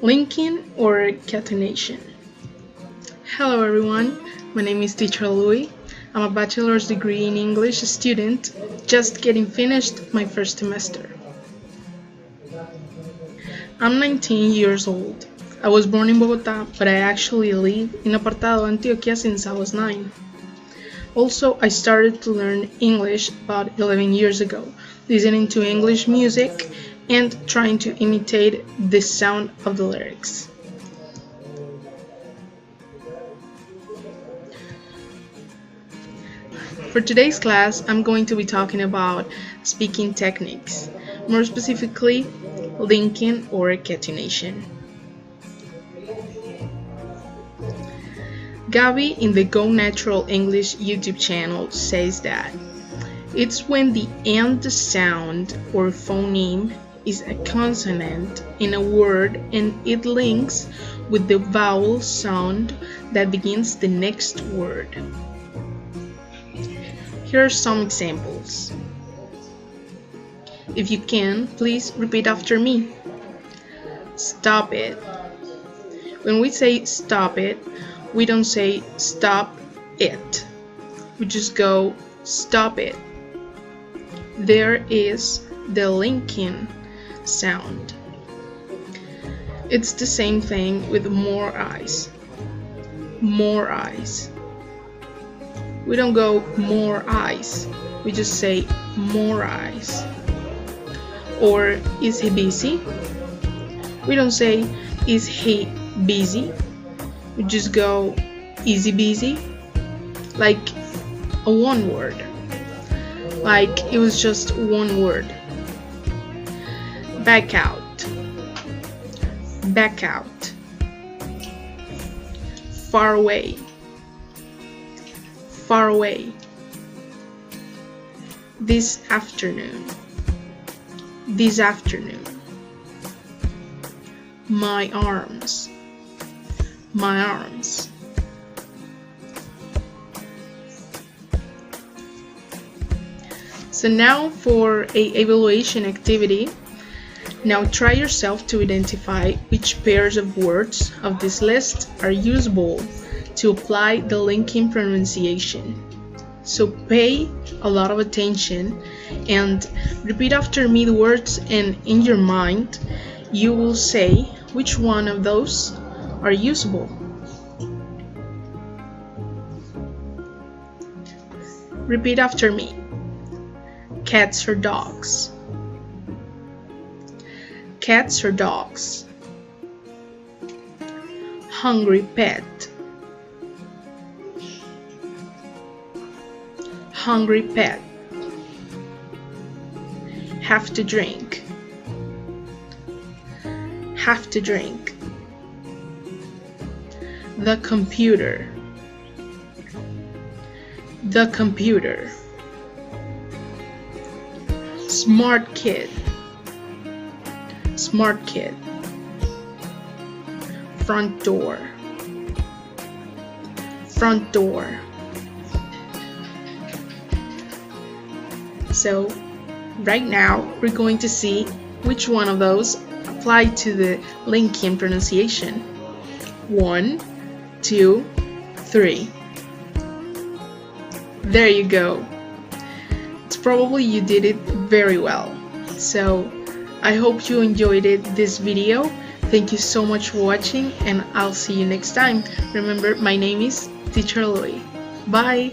Linking or catenation. Hello everyone, my name is Teacher Louis. I'm a bachelor's degree in English student, just getting finished my first semester. I'm 19 years old. I was born in Bogota, but I actually live in Apartado, Antioquia since I was 9. Also, I started to learn English about 11 years ago, listening to English music and trying to imitate the sound of the lyrics. For today's class, I'm going to be talking about speaking techniques, more specifically, linking or catenation. Gabby in the Go Natural English YouTube channel says that it's when the end sound or phoneme is a consonant in a word and it links with the vowel sound that begins the next word. Here are some examples. If you can, please repeat after me. Stop it. When we say stop it, we don't say stop it. We just go stop it. There is the linking sound. It's the same thing with more eyes. More eyes. We don't go more eyes. We just say more eyes. Or is he busy? We don't say is he busy. We just go easy busy, like a one word, like it was just one word. Back out, back out. Far away, far away. This afternoon, this afternoon. My arms, my arms. So now for a evaluation activity. Now try yourself to identify which pairs of words of this list are usable to apply the linking pronunciation. So pay a lot of attention and repeat after me the words, and in your mind you will say which one of those are usable. Repeat after me. Cats or dogs? Cats or dogs? Hungry pet. Hungry pet. Have to drink. Have to drink. The computer. The computer. Smart kid. Smart kid. Front door. Front door. So right now we're going to see which one of those apply to the linking pronunciation. 1, 2, 3. There you go. It's probably you did it very well. So I hope you enjoyed this video. Thank you so much for watching, and I'll see you next time. Remember, my name is Teacher Louis. Bye!